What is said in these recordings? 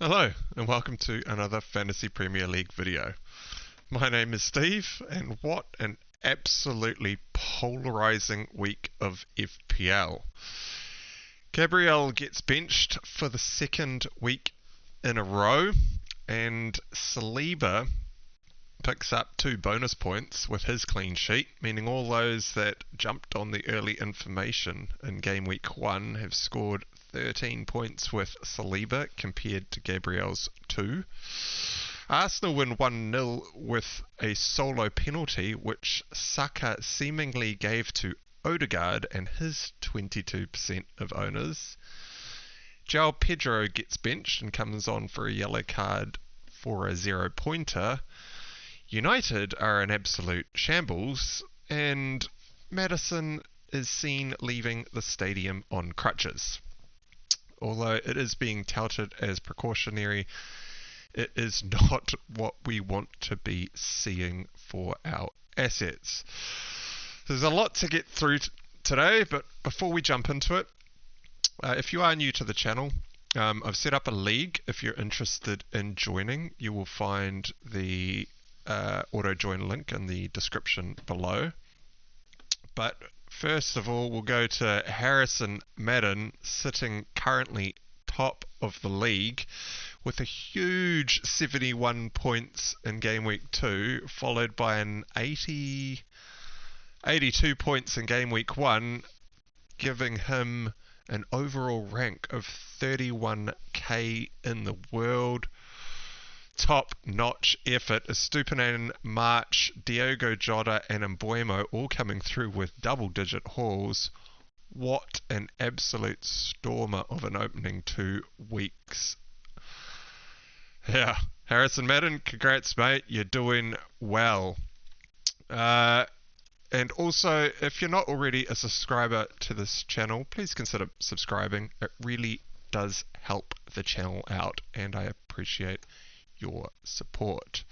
Hello and welcome to another Fantasy Premier League video. My name is Steve and what an absolutely polarising week of FPL. Gabriel gets benched for the second week in a row and Saliba picks up 2 bonus points with his clean sheet, meaning all those that jumped on the early information in game week 1 have scored 13 points with Saliba compared to Gabriel's 2. Arsenal win 1-0 with a solo penalty which Saka seemingly gave to Odegaard and his 22% of owners. Gabriel Pedro gets benched and comes on for a yellow card for a 0-pointer. United are an absolute shambles, and Maddison is seen leaving the stadium on crutches. Although it is being touted as precautionary, it is not what we want to be seeing for our assets. There's a lot to get through today, but before we jump into it, if you are new to the channel, I've set up a league. If you're interested in joining, you will find the auto join link in the description below. But first of all, we'll go to Harrison Madden, sitting currently top of the league with a huge 71 points in game week 2, followed by an 82 points in game week 1, giving him an overall rank of 31k in the world. Top-notch effort. Estupinan, March, Diogo Jota and Mbuemo all coming through with double-digit hauls. What an absolute stormer of an opening 2 weeks. Yeah, Harrison Madden, congrats mate, you're doing well. And also, if you're not already a subscriber to this channel, please consider subscribing. It really does help the channel out and I appreciate your support.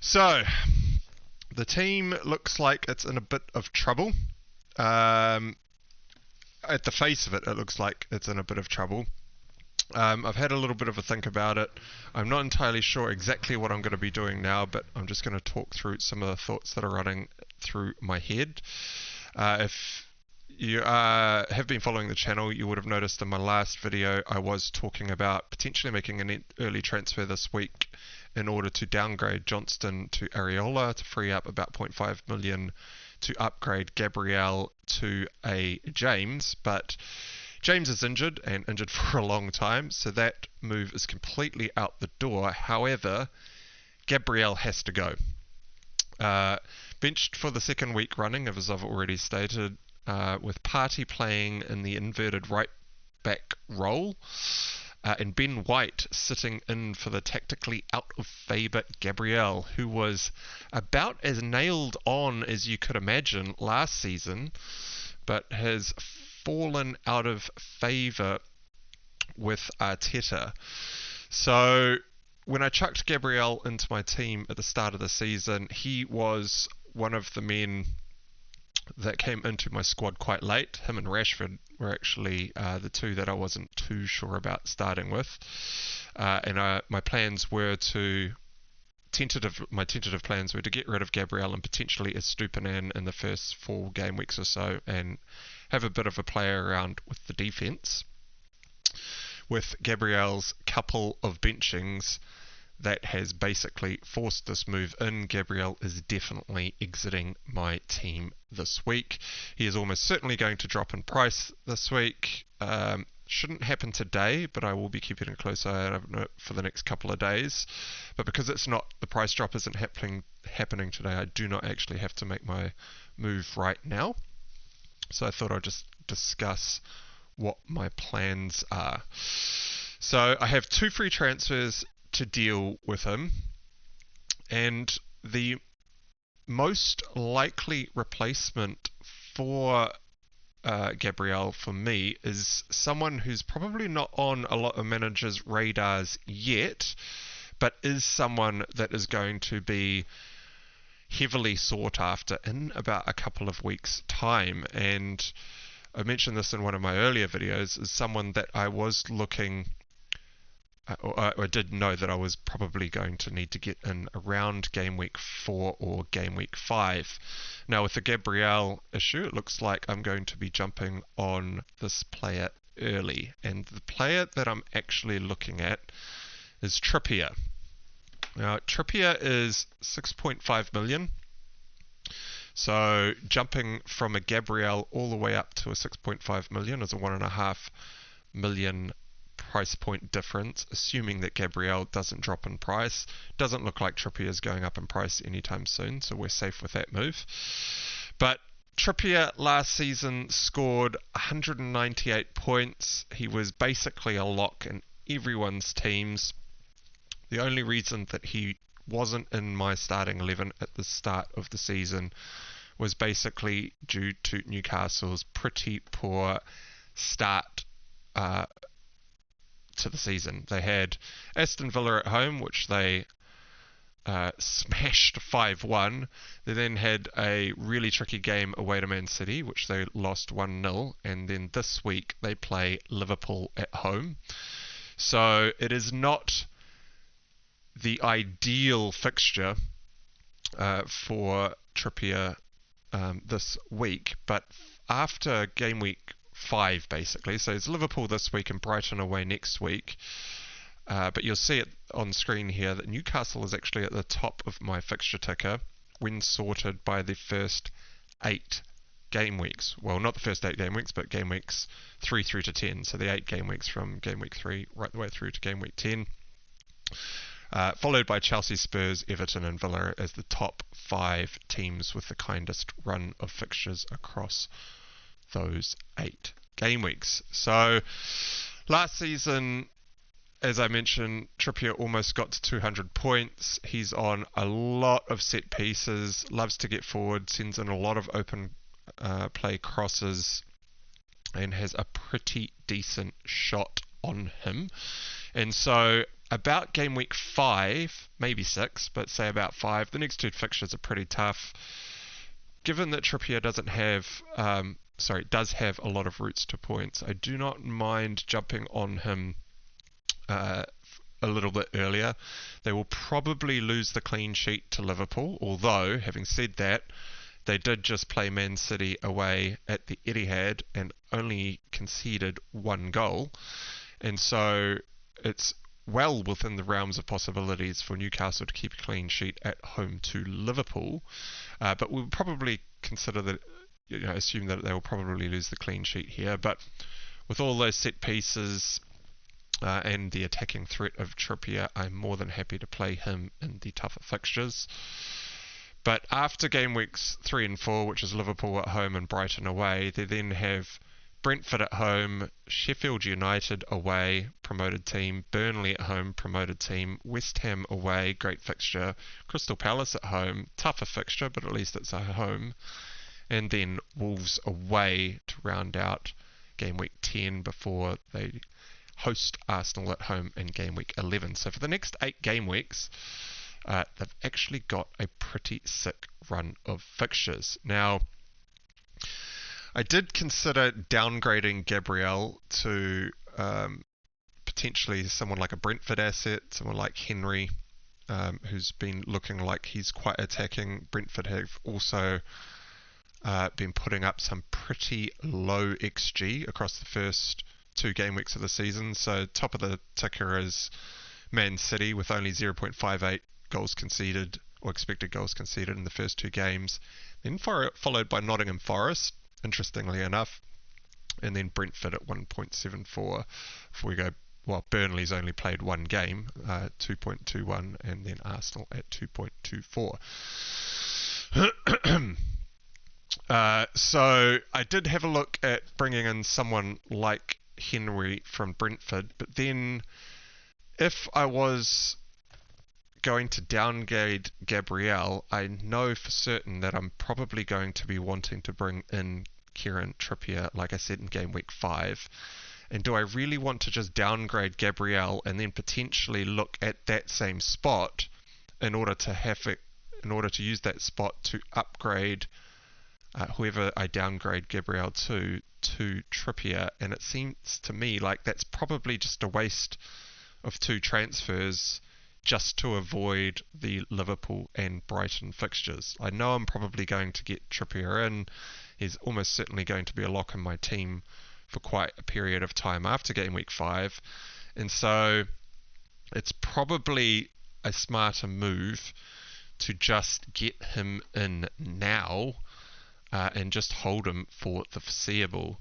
So, the team looks like it's in a bit of trouble. At the face of it, it looks like it's in a bit of trouble. I've had a little bit of a think about it. I'm not entirely sure exactly what I'm going to be doing now, but I'm just going to talk through some of the thoughts that are running through my head. If you have been following the channel, you would have noticed in my last video I was talking about potentially making an early transfer this week in order to downgrade Johnston to Areola to free up about 0.5 million to upgrade Gabriel to a James, but James is injured and injured for a long time, so that move is completely out the door. However, Gabriel has to go. Benched for the second week running, as I've already stated, with Partey playing in the inverted right back role, and Ben White sitting in for the tactically out of favour Gabriel, who was about as nailed on as you could imagine last season, but has fallen out of favour with Arteta. So when I chucked Gabriel into my team at the start of the season, he was one of the men that came into my squad quite late. Him and Rashford were actually the two that I wasn't too sure about starting with. And my plans were to my tentative plans were to get rid of Gabriel and potentially Estupinan in the first 4 game weeks or so and have a bit of a play around with the defence. With Gabriel's couple of benchings, that has basically forced this move in. Gabriel is definitely exiting my team this week. He is almost certainly going to drop in price this week. Shouldn't happen today, but I will be keeping a close eye on it for the next couple of days. But because it's not, the price drop isn't happening today, I do not actually have to make my move right now. So I thought I'd just discuss what my plans are. So I have 2 free transfers to deal with him, and the most likely replacement for Gabriel for me is someone who's probably not on a lot of managers' radars yet, but is someone that is going to be heavily sought after in about a couple of weeks' time. And I mentioned this in one of my earlier videos, is someone that I was looking I did know that I was probably going to need to get in around game week 4 or game week 5. Now with the Gabriel issue, it looks like I'm going to be jumping on this player early, and the player that I'm actually looking at is Trippier. Now Trippier is 6.5 million, so jumping from a Gabriel all the way up to a 6.5 million is a 1.5 million price point difference, assuming that Gabriel doesn't drop in price. Doesn't look like Trippier is going up in price anytime soon, so we're safe with that move. But Trippier last season scored 198 points. He was basically a lock in everyone's teams. The only reason that he wasn't in my starting 11 at the start of the season was basically due to Newcastle's pretty poor start to the season. They had Aston Villa at home, which they smashed 5-1. They then had a really tricky game away to Man City, which they lost 1-0, and then this week they play Liverpool at home. So it is not the ideal fixture for Trippier this week, but after game week 5 basically, so it's Liverpool this week and Brighton away next week, but you'll see it on screen here that Newcastle is actually at the top of my fixture ticker when sorted by the first 8 game weeks. Well, not the first 8 game weeks, but game weeks 3 through to 10, so the 8 game weeks from game week 3 right the way through to game week 10. Followed by Chelsea, Spurs, Everton and Villa as the top 5 teams with the kindest run of fixtures across those 8 game weeks. So last season, as I mentioned, Trippier almost got to 200 points. He's on a lot of set pieces, loves to get forward, sends in a lot of open play crosses, and has a pretty decent shot on him. And so about game week 5, maybe 6, but say about 5, the next 2 fixtures are pretty tough. Given that Trippier does have a lot of routes to points, I do not mind jumping on him a little bit earlier. They will probably lose the clean sheet to Liverpool, although, having said that, they did just play Man City away at the Etihad and only conceded 1 goal. And so it's well within the realms of possibilities for Newcastle to keep a clean sheet at home to Liverpool. But we'll probably consider that, assume that they will probably lose the clean sheet here. But with all those set pieces and the attacking threat of Trippier, I'm more than happy to play him in the tougher fixtures. But after game weeks 3 and 4, which is Liverpool at home and Brighton away, they then have Brentford at home, Sheffield United away, promoted team, Burnley at home, promoted team, West Ham away, great fixture, Crystal Palace at home, tougher fixture, but at least it's at home, and then Wolves away to round out game week 10 before they host Arsenal at home in game week 11. So for the next 8 game weeks, they've actually got a pretty sick run of fixtures. Now, I did consider downgrading Gabriel to potentially someone like a Brentford asset, someone like Henry, who's been looking like he's quite attacking. Brentford have also been putting up some pretty low XG across the first 2 game weeks of the season. So top of the ticker is Man City with only 0.58 goals conceded, or expected goals conceded in the first 2 games. Then followed by Nottingham Forest, interestingly enough, and then Brentford at 1.74 before we go, well, Burnley's only played 1 game, 2.21, and then Arsenal at 2.24. So I did have a look at bringing in someone like Henry from Brentford, but then if I was going to downgrade Gabriel, I know for certain that I'm probably going to be wanting to bring in Kieran Trippier, like I said, in game week 5. And do I really want to just downgrade Gabriel and then potentially look at that same spot in order to use that spot to upgrade whoever I downgrade Gabriel to Trippier? And it seems to me like that's probably just a waste of 2 transfers just to avoid the Liverpool and Brighton fixtures. I know I'm probably going to get Trippier in. He's almost certainly going to be a lock in my team for quite a period of time after game week 5. And so it's probably a smarter move to just get him in now and just hold him for the foreseeable.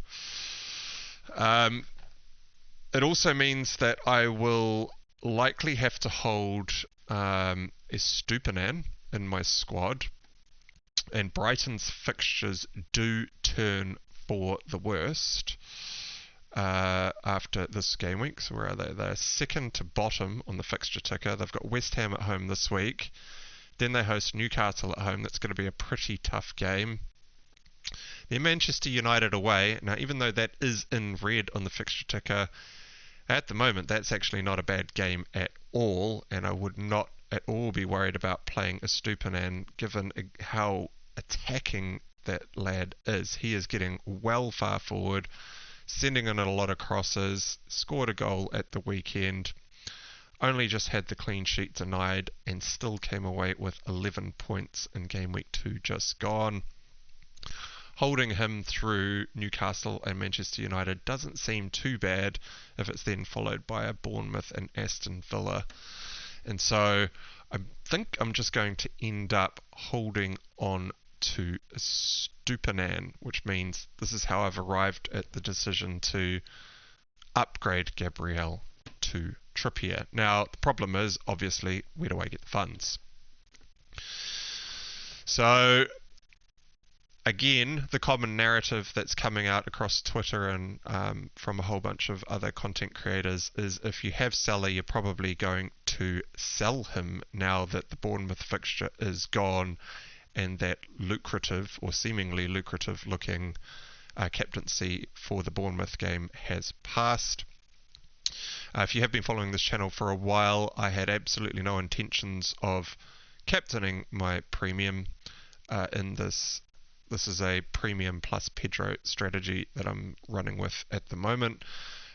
It also means that I will likely have to hold Estupinan in my squad, and Brighton's fixtures do turn for the worst after this game week. So where are they? They're second to bottom on the fixture ticker. They've got West Ham at home this week. Then they host Newcastle at home. That's going to be a pretty tough game. Then Manchester United away. Now, even though that is in red on the fixture ticker, at the moment that's actually not a bad game at all, and I would not at all be worried about playing Estupinan given how attacking that lad is. He is getting well far forward, sending in a lot of crosses, scored a goal at the weekend, only just had the clean sheet denied, and still came away with 11 points in game week 2 just gone. Holding him through Newcastle and Manchester United doesn't seem too bad if it's then followed by a Bournemouth and Aston Villa. And so I think I'm just going to end up holding on to Estupinan, which means this is how I've arrived at the decision to upgrade Gabriel to Trippier. Now, the problem is, obviously, where do I get the funds? So, again, the common narrative that's coming out across Twitter and from a whole bunch of other content creators is if you have Salah, you're probably going to sell him now that the Bournemouth fixture is gone and that lucrative or seemingly lucrative looking captaincy for the Bournemouth game has passed. If you have been following this channel for a while, I had absolutely no intentions of captaining my premium in this. This is a premium plus Pedro strategy that I'm running with at the moment.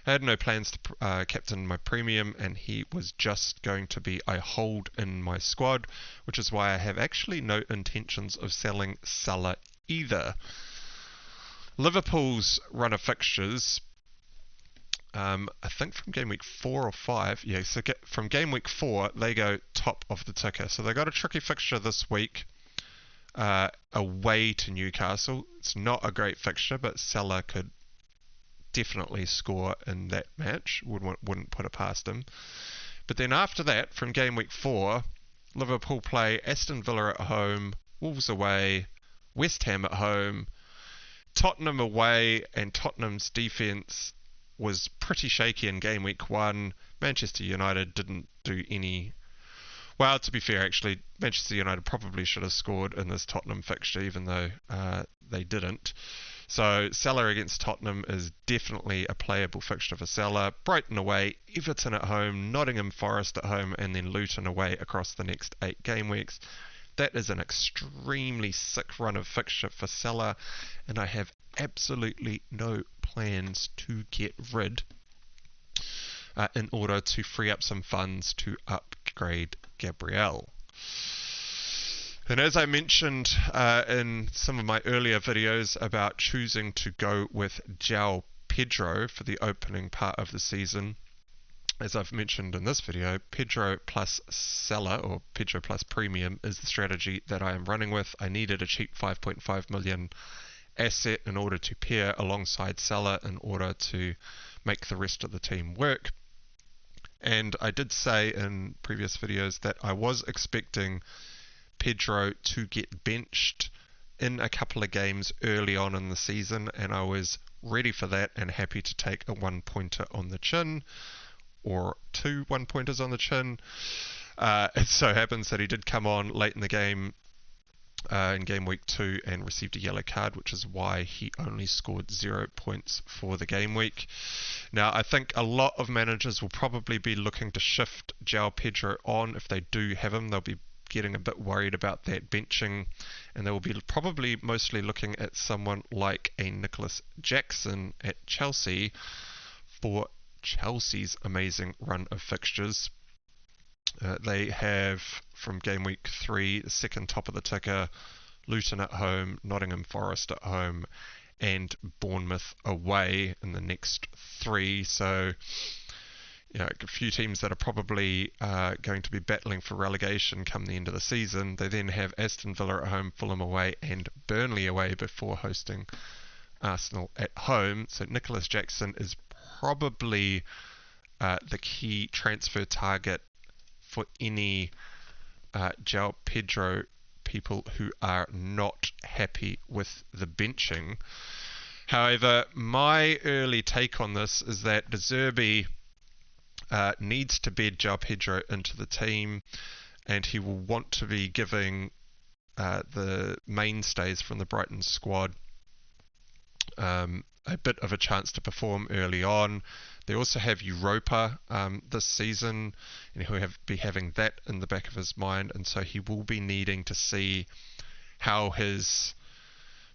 I had no plans to captain my premium, and he was just going to be a hold in my squad, which is why I have actually no intentions of selling Salah either. Liverpool's run of fixtures, I think from game week 4 or 5, yeah, so from game week 4, they go top of the ticker. So they got a tricky fixture this week. Away to Newcastle. It's not a great fixture, but Salah could definitely score in that match. Wouldn't put it past him. But then after that, from game week 4, Liverpool play Aston Villa at home, Wolves away, West Ham at home, Tottenham away, and Tottenham's defence was pretty shaky in game week 1. Manchester United didn't do any. Well, to be fair, actually, Manchester United probably should have scored in this Tottenham fixture, even though they didn't. So Salah against Tottenham is definitely a playable fixture for Salah. Brighton away, Everton at home, Nottingham Forest at home, and then Luton away across the next 8 game weeks. That is an extremely sick run of fixture for Salah, and I have absolutely no plans to get rid in order to free up some funds to upgrade Gabriel. And as I mentioned in some of my earlier videos about choosing to go with Joao Pedro for the opening part of the season, as I've mentioned in this video, Pedro plus Salah, or Pedro plus Premium, is the strategy that I am running with. I needed a cheap 5.5 million asset in order to pair alongside Salah in order to make the rest of the team work. And I did say in previous videos that I was expecting Pedro to get benched in a couple of games early on in the season, and I was ready for that and happy to take a 1-pointer on the chin, or 2 1-pointers on the chin. It so happens that he did come on late in the game in game week 2 and received a yellow card, which is why he only scored 0 points for the game week. Now, I think a lot of managers will probably be looking to shift Joao Pedro on. If they do have him, they'll be getting a bit worried about that benching, and they will be probably mostly looking at someone like a Nicholas Jackson at Chelsea for Chelsea's amazing run of fixtures. They have, from game week 3, the second top of the ticker, Luton at home, Nottingham Forest at home, and Bournemouth away in the next 3. So, a few teams that are probably going to be battling for relegation come the end of the season. They then have Aston Villa at home, Fulham away, and Burnley away before hosting Arsenal at home. So Nicholas Jackson is probably the key transfer target for any Joao Pedro people who are not happy with the benching. However, my early take on this is that De Zerbi needs to bed Joao Pedro into the team, and he will want to be giving the mainstays from the Brighton squad a bit of a chance to perform early on. They also have Europa this season, and he'll be having that in the back of his mind, and so he will be needing to see how his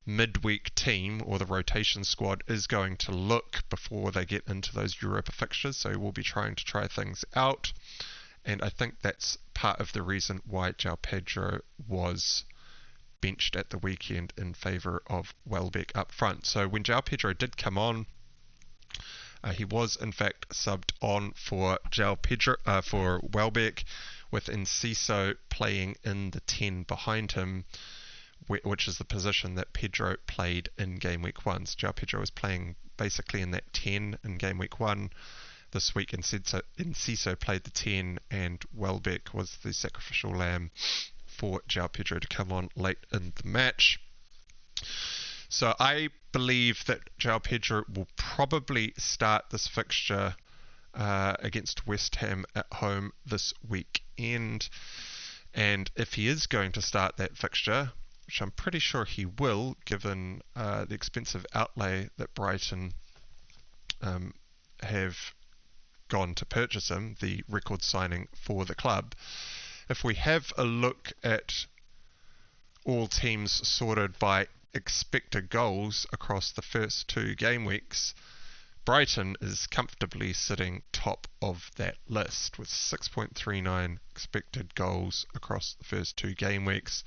midweek team or the rotation squad is going to look before they get into those Europa fixtures. So he will be trying to try things out, and I think that's part of the reason why Joao Pedro was benched at the weekend in favour of Welbeck up front. So when Joao Pedro did come on, he was in fact subbed on for for Welbeck, with Enciso playing in the 10 behind him, which is the position that Pedro played in game week 1. So Joao Pedro was playing basically in that 10 in game week 1. This week Enciso played the 10, and Welbeck was the sacrificial lamb for Joao Pedro to come on late in the match. So I believe that Joao Pedro will probably start this fixture against West Ham at home this weekend. And if he is going to start that fixture, which I'm pretty sure he will, given the expensive outlay that Brighton have gone to purchase him, the record signing for the club. If we have a look at all teams sorted by expected goals across the first 2 game weeks, Brighton is comfortably sitting top of that list with 6.39 expected goals across the first 2 game weeks.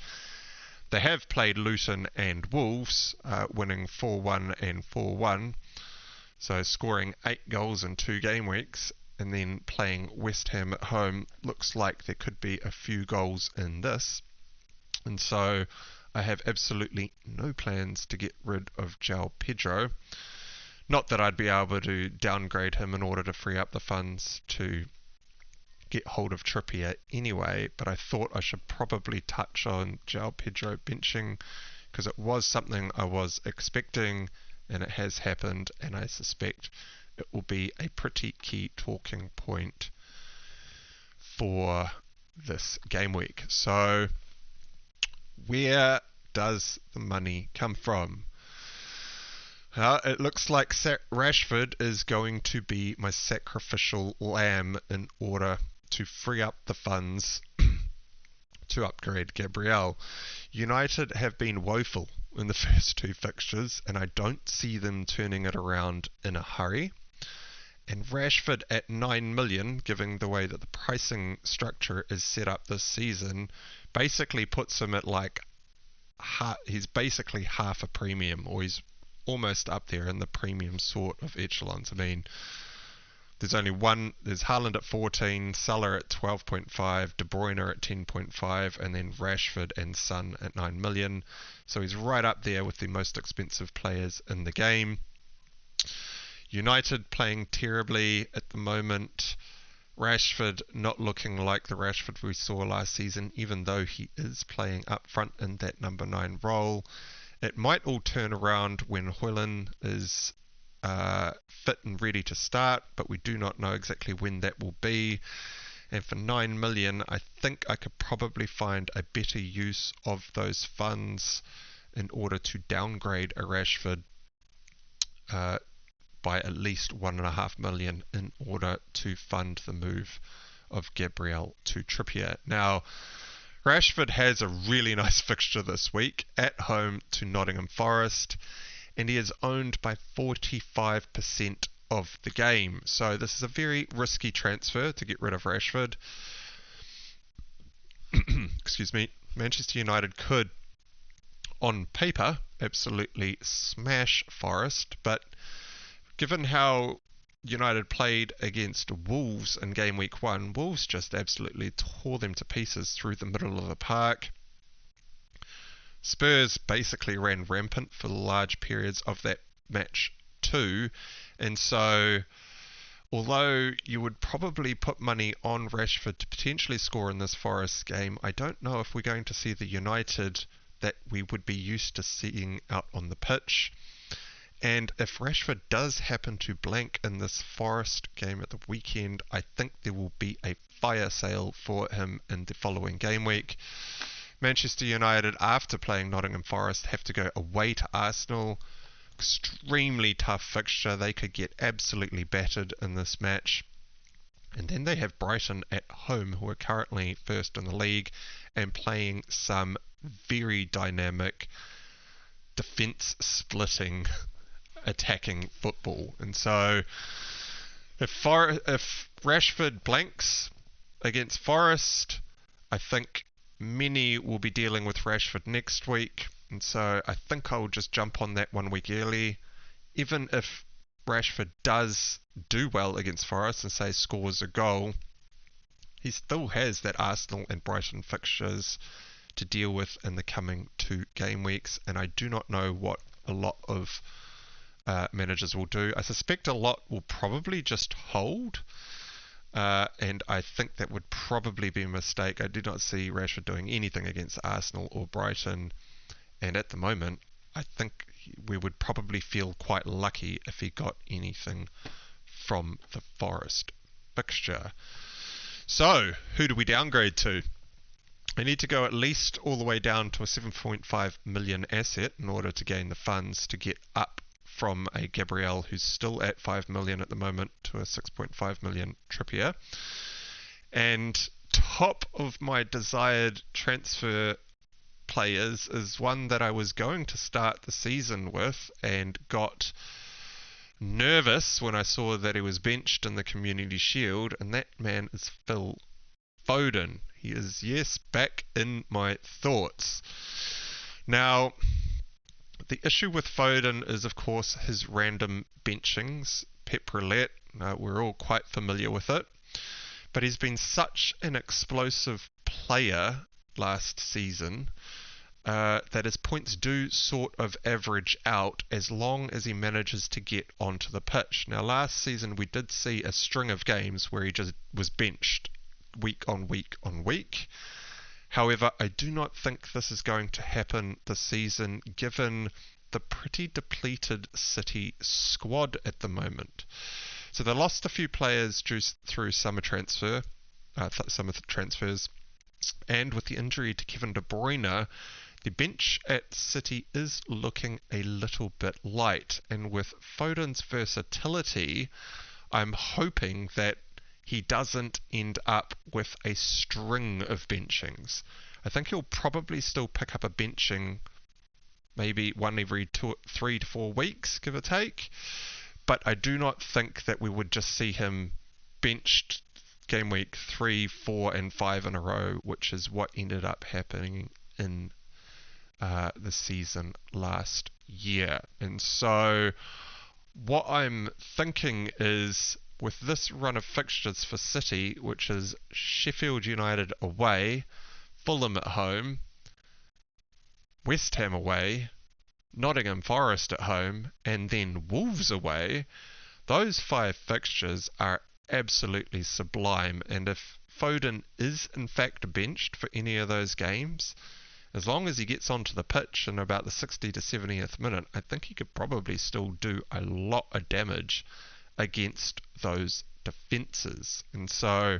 They have played Luton and Wolves, winning 4-1 and 4-1, so scoring 8 goals in 2 game weeks, and then playing West Ham at home. Looks like there could be a few goals in this, and so I have absolutely no plans to get rid of Joao Pedro. Not that I'd be able to downgrade him in order to free up the funds to get hold of Trippier anyway, but I thought I should probably touch on Joao Pedro benching, because it was something I was expecting, and it has happened, and I suspect it will be a pretty key talking point for this game week. So where does the money come from? It looks like Rashford is going to be my sacrificial lamb in order to free up the funds to upgrade Gabriel. United have been woeful in the first 2 fixtures, and I don't see them turning it around in a hurry. And Rashford at 9 million, given the way that the pricing structure is set up this season, basically puts him at he's basically half a premium, or he's almost up there in the premium sort of echelons. I mean, there's Haaland at 14, Salah at 12.5, De Bruyne at 10.5, and then Rashford and Son at 9 million. So he's right up there with the most expensive players in the game. United playing terribly at the moment. Rashford not looking like the Rashford we saw last season, even though he is playing up front in that number 9 role. It might all turn around when Højlund is fit and ready to start, but we do not know exactly when that will be. And for 9 million, I think I could probably find a better use of those funds in order to downgrade a Rashford by at least 1.5 million in order to fund the move of Gabriel to Trippier. Now, Rashford has a really nice fixture this week at home to Nottingham Forest, and he is owned by 45% of the game. So this is a very risky transfer to get rid of Rashford. Excuse me. Manchester United could, on paper, absolutely smash Forest, but given how United played against Wolves in game week 1, Wolves just absolutely tore them to pieces through the middle of the park. Spurs basically ran rampant for large periods of that match too, and so although you would probably put money on Rashford to potentially score in this Forest game, I don't know if we're going to see the United that we would be used to seeing out on the pitch. And if Rashford does happen to blank in this Forest game at the weekend, I think there will be a fire sale for him in the following game week. Manchester United, after playing Nottingham Forest, have to go away to Arsenal. Extremely tough fixture. They could get absolutely battered in this match. And then they have Brighton at home, who are currently first in the league and playing some very dynamic, defence-splitting, attacking football. And so if Rashford blanks against Forest, I think many will be dealing with Rashford next week. And so I think I'll just jump on that 1 week early. Even if Rashford does do well against Forest and say scores a goal, he still has that Arsenal and Brighton fixtures to deal with in the coming 2 game weeks, and I do not know what a lot of managers will do. I suspect a lot will probably just hold, and I think that would probably be a mistake. I do not see Rashford doing anything against Arsenal or Brighton, and at the moment I think we would probably feel quite lucky if he got anything from the Forest fixture. So, who do we downgrade to? I need to go at least all the way down to a 7.5 million asset in order to gain the funds to get up from a Gabriel, who's still at 5 million at the moment, to a 6.5 million Trippier. And top of my desired transfer players is one that I was going to start the season with and got nervous when I saw that he was benched in the Community Shield, and that man is Phil Foden. He is, yes, back in my thoughts. Now, the issue with Foden is, of course, his random benchings. Pep Roulette, we're all quite familiar with it. But he's been such an explosive player last season that his points do sort of average out as long as he manages to get onto the pitch. Now, last season we did see a string of games where he just was benched week on week on week. However, I do not think this is going to happen this season, given the pretty depleted City squad at the moment. So they lost a few players through summer transfers, and with the injury to Kevin De Bruyne, the bench at City is looking a little bit light. And with Foden's versatility, I'm hoping that he doesn't end up with a string of benchings. I think he'll probably still pick up a benching, maybe one every 3 to 4 weeks, give or take. But I do not think that we would just see him benched game week 3, 4, and 5 in a row, which is what ended up happening in the season last year. And so what I'm thinking is, with this run of fixtures for City, which is Sheffield United away, Fulham at home, West Ham away, Nottingham Forest at home, and then Wolves away, those 5 fixtures are absolutely sublime. And if Foden is in fact benched for any of those games, as long as he gets onto the pitch in about the 60 to 70th minute, I think he could probably still do a lot of damage against those defences. And so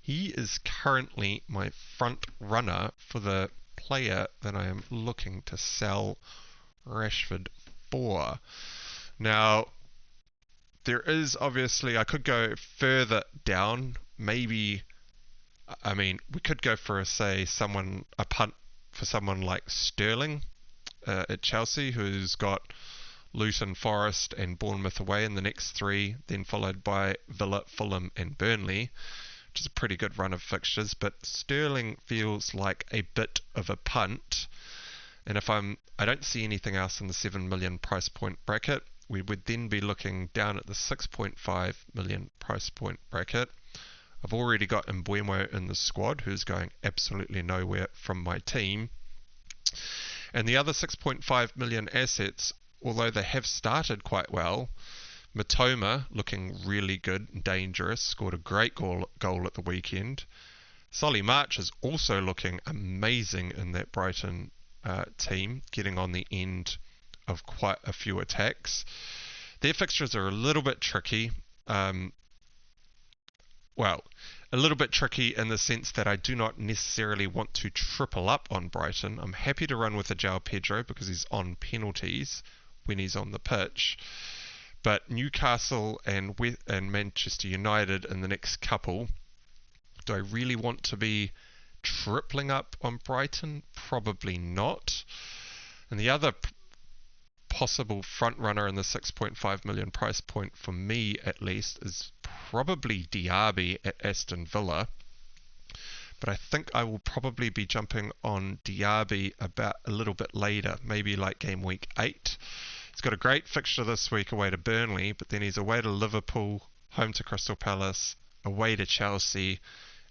he is currently my front runner for the player that I am looking to sell Rashford for. Now, there is obviously, I could go further down, maybe, I mean, we could go for a punt for someone like Sterling at Chelsea, who's got Luton, Forest and Bournemouth away in the next 3, then followed by Villa, Fulham and Burnley, which is a pretty good run of fixtures, but Sterling feels like a bit of a punt. And if I don't see anything else in the 7 million price point bracket, we would then be looking down at the 6.5 million price point bracket. I've already got Mbeumo in the squad, who's going absolutely nowhere from my team. And the other 6.5 million assets, although they have started quite well, Matoma looking really good, dangerous, scored a great goal at the weekend. Solly March is also looking amazing in that Brighton team, getting on the end of quite a few attacks. Their fixtures are a little bit tricky. Well, a little bit tricky in the sense that I do not necessarily want to triple up on Brighton. I'm happy to run with a Joao Pedro because he's on penalties when he's on the pitch. But Newcastle and Manchester United in the next couple, do I really want to be tripling up on Brighton? Probably not. And the other possible front runner in the 6.5 million price point for me at least is probably Diaby at Aston Villa, but I think I will probably be jumping on Diaby about a little bit later, maybe like game week 8. He's got a great fixture this week away to Burnley, but then he's away to Liverpool, home to Crystal Palace, away to Chelsea,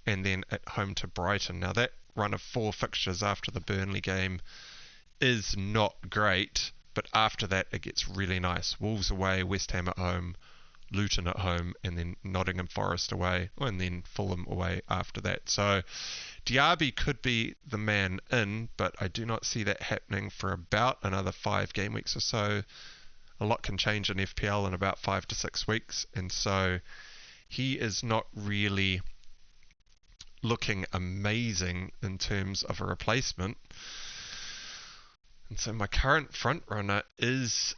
and then at home to Brighton. Now that run of 4 fixtures after the Burnley game is not great, but after that it gets really nice. Wolves away, West Ham at home, Luton at home, and then Nottingham Forest away, and then Fulham away after that. So Diaby could be the man in, but I do not see that happening for about another 5 game weeks or so. A lot can change in FPL in about 5 to 6 weeks, and so he is not really looking amazing in terms of a replacement. And so my current front runner is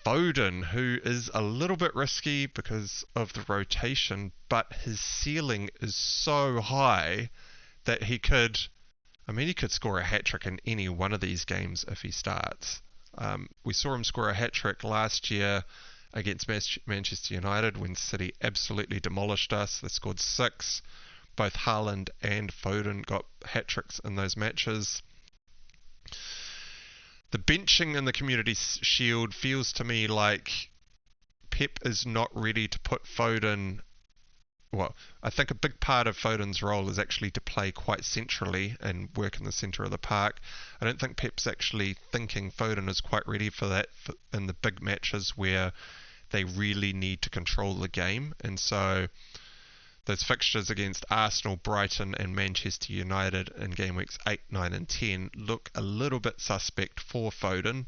Foden, who is a little bit risky because of the rotation, but his ceiling is so high that he could score a hat-trick in any one of these games if he starts. We saw him score a hat-trick last year against Manchester United when City absolutely demolished us. They scored 6. Both Haaland and Foden got hat-tricks in those matches. The benching in the Community Shield feels to me like Pep is not ready to put Foden. Well, I think a big part of Foden's role is actually to play quite centrally and work in the centre of the park. I don't think Pep's actually thinking Foden is quite ready for that in the big matches where they really need to control the game. And so those fixtures against Arsenal, Brighton and Manchester United in game weeks 8, 9 and 10 look a little bit suspect for Foden.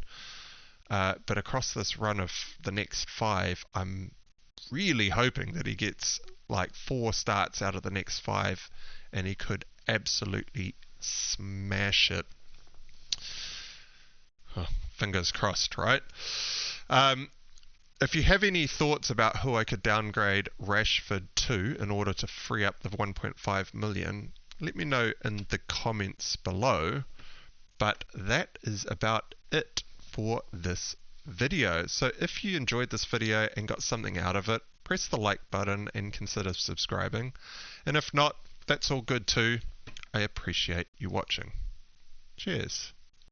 But across this run of the next 5, I'm really hoping that he gets like 4 starts out of the next 5 and he could absolutely smash it. Oh, fingers crossed, right? If you have any thoughts about who I could downgrade Rashford to in order to free up the 1.5 million, let me know in the comments below. But that is about it for this video. So if you enjoyed this video and got something out of it, press the like button and consider subscribing. And if not, that's all good too. I appreciate you watching. Cheers.